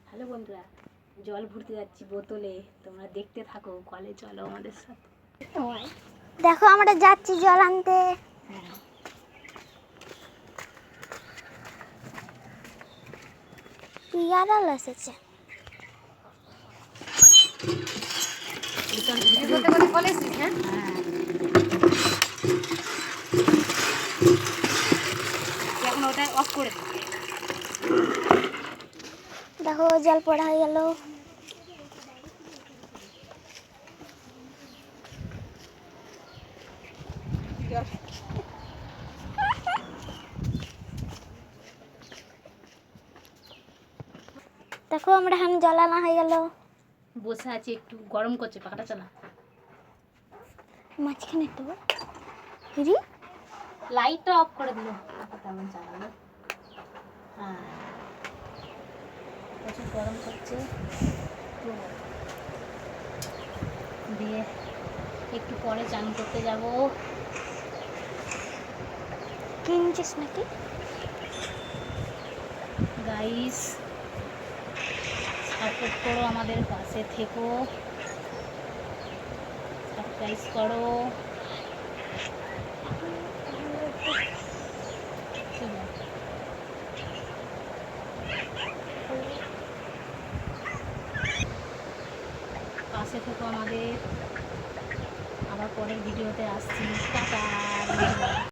Hello বন্ধুরা, জল ভরতে যাচ্ছি বোতলে, তোমরা দেখতে থাকো, কলে চলো আমাদের সাথে। দেখো আমরা যাচ্ছি জল আনতে। হ্যাঁ, পিয়ারাল এসেছে। এখন ওটা অফ করে দিই। দেখো জল পড়া হয়ে গেল। দেখো আমরা এখন জল আনা হয়ে গেল। বসে আছি, একটু গরম করছে, পাখাটা চালা। মাঝখানে তো রি লাইটটা অফ করে দিল, কেমন চালালো। হ্যাঁ, প্রচুর গরম করছে। দিয়ে একটু পরে চান করতে যাব। কিনছিস নাকি? গাইস, সাপোর্ট করো, আমাদের পাশে থেকো, সাবস্ক্রাইব করো। পাশে থেকো আমাদের। আবার পরের ভিডিওতে আসছি। টাটা।